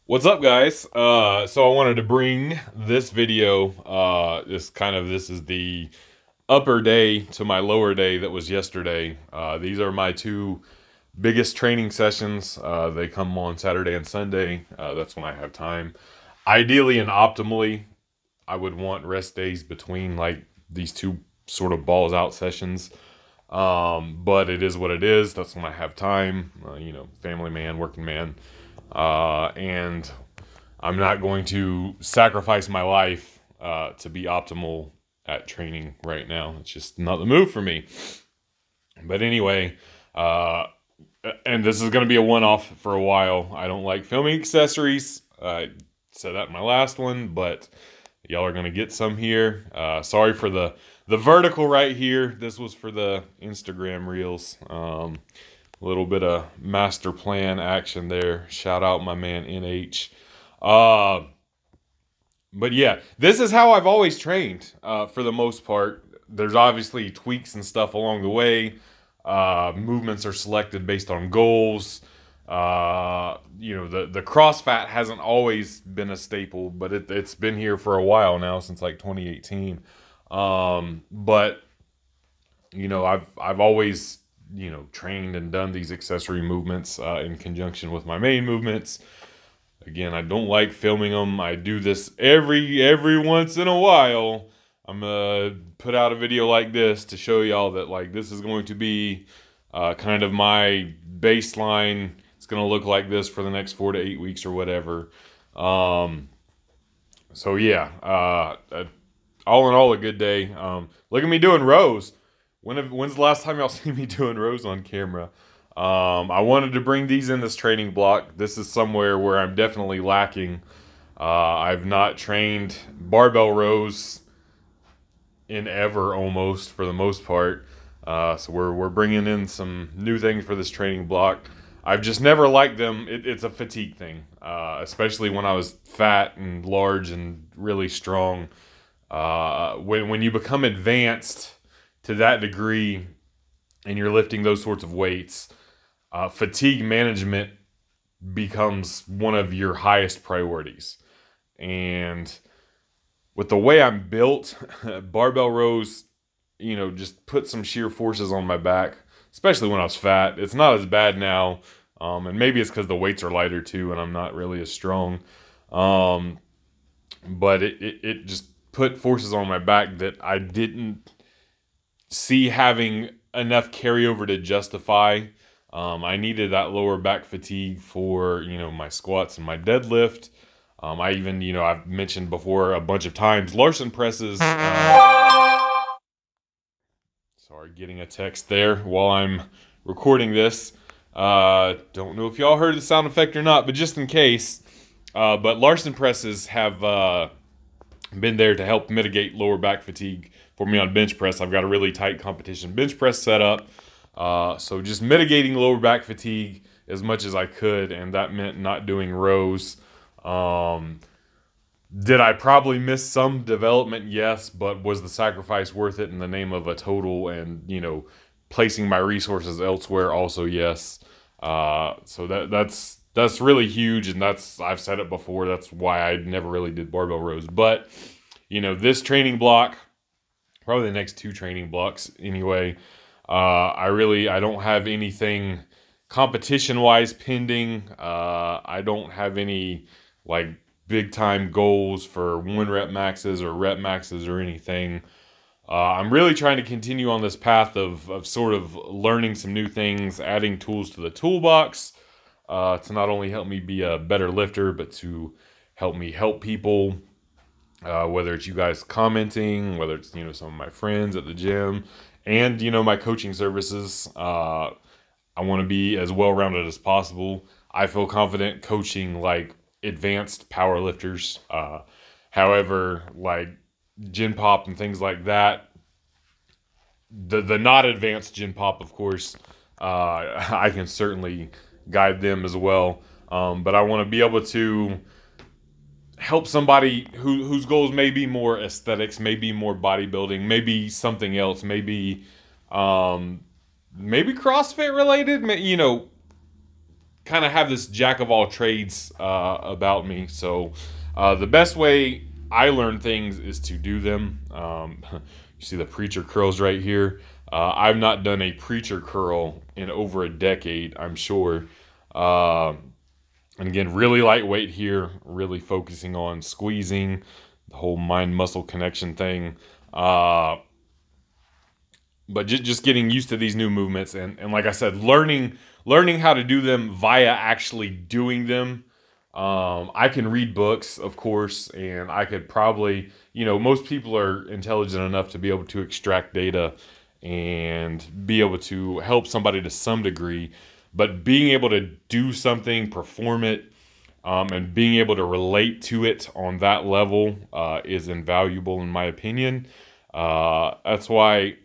What's up, guys? So I wanted to bring this video. This is the upper day to my lower day that was yesterday. These are my two biggest training sessions. They come on Saturday and Sunday. That's when I have time. Ideally and optimally, I would want rest days between like these two sort of balls out sessions. But it is what it is. That's when I have time. Family man, working man. And I'm not going to sacrifice my life to be optimal at training right now. It's just not the move for me. But anyway, and this is going to be a one-off for a while. I don't like filming accessories. I said that in my last one, but y'all are going to get some here. Sorry for the vertical right here. This was for the Instagram reels. A little bit of master plan action there. Shout out my man NH. But yeah, this is how I've always trained for the most part. There's obviously tweaks and stuff along the way. Movements are selected based on goals. The cross fat hasn't always been a staple, but it's been here for a while now, since like 2018. But I've always trained and done these accessory movements in conjunction with my main movements. Again, I don't like filming them. I do this every once in a while. I'm gonna put out a video like this to show y'all that like this is going to be kind of my baseline. It's gonna look like this for the next 4 to 8 weeks or whatever. So yeah, all in all, a good day. Look at me doing rows. When's the last time y'all seen me doing rows on camera? I wanted to bring these in this training block. This is somewhere where I'm definitely lacking. I've not trained barbell rows in ever, almost, for the most part. So we're bringing in some new things for this training block. I've just never liked them. It's a fatigue thing, especially when I was fat and large and really strong. When you become advanced to that degree and you're lifting those sorts of weights, fatigue management becomes one of your highest priorities. And with the way I'm built, barbell rows, just put some sheer forces on my back, especially when I was fat. It's not as bad now, and maybe it's because the weights are lighter too and I'm not really as strong. But it just put forces on my back that I didn't see having enough carryover to justify. I needed that lower back fatigue for, my squats and my deadlift. I even, I've mentioned before a bunch of times, Larson presses. Sorry, getting a text there while I'm recording this. Don't know if y'all heard the sound effect or not, but just in case. But Larson presses have been there to help mitigate lower back fatigue for me on bench press. I've got a really tight competition bench press set up. So just mitigating lower back fatigue as much as I could, and that meant not doing rows. Did I probably miss some development? Yes, but was the sacrifice worth it in the name of a total and, placing my resources elsewhere? Also, yes. So that's really huge, and I've said it before, that's why I never really did barbell rows. But, this training block, probably the next two training blocks anyway, I don't have anything competition-wise pending. I don't have any, like, big-time goals for 1-rep maxes or rep maxes or anything. I'm really trying to continue on this path of sort of learning some new things, adding tools to the toolbox, to not only help me be a better lifter, but to help me help people, whether it's you guys commenting, whether it's, some of my friends at the gym, and, my coaching services. I want to be as well-rounded as possible. I feel confident coaching, like, advanced power lifters. However, like, gym pop and things like that, the not advanced gym pop, of course, I can certainly guide them as well. But I want to be able to help somebody whose goals may be more aesthetics, maybe more bodybuilding, maybe something else, maybe CrossFit related, kind of have this jack of all trades about me. So the best way I learn things is to do them. You see the preacher curls right here. I've not done a preacher curl in over a decade, I'm sure. And again, really lightweight here, really focusing on squeezing, the whole mind-muscle connection thing. But just getting used to these new movements. And like I said, learning how to do them via actually doing them. I can read books, of course, and I could probably, most people are intelligent enough to be able to extract data and be able to help somebody to some degree. But being able to do something, perform it, and being able to relate to it on that level is invaluable in my opinion. That's why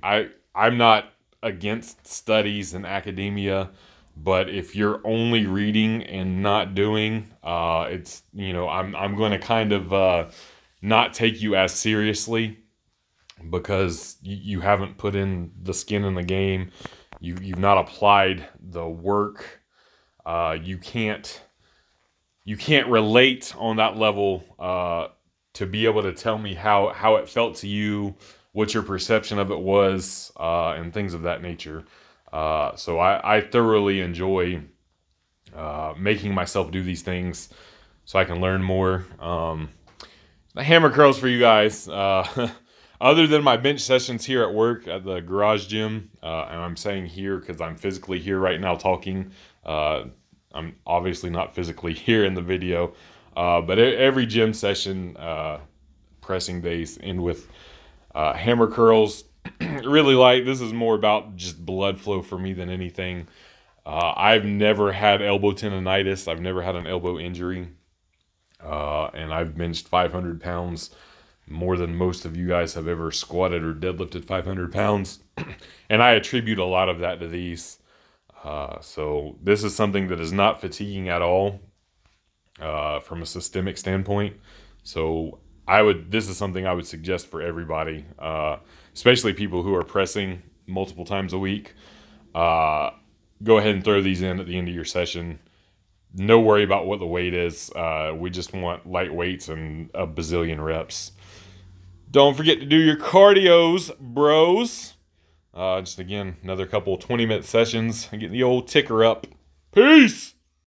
I'm not against studies and academia, but if you're only reading and not doing, it's, I'm going to kind of not take you as seriously because you haven't put in the skin in the game. You've not applied the work. You can't relate on that level to be able to tell me how it felt to you, what your perception of it was, and things of that nature. So I thoroughly enjoy making myself do these things so I can learn more. The hammer curls for you guys. Other than my bench sessions here at work at the garage gym, and I'm saying here because I'm physically here right now talking. I'm obviously not physically here in the video, but every gym session, pressing days end with hammer curls. Really light. This is more about just blood flow for me than anything. I've never had elbow tendonitis. I've never had an elbow injury. And I've benched 500 pounds more than most of you guys have ever squatted or deadlifted 500 pounds. And I attribute a lot of that to these. So this is something that is not fatiguing at all from a systemic standpoint. So this is something I would suggest for everybody, especially people who are pressing multiple times a week. Go ahead and throw these in at the end of your session. No worry about what the weight is. We just want light weights and a bazillion reps. Don't forget to do your cardios, bros. Just again, another couple 20-minute sessions and get the old ticker up. Peace!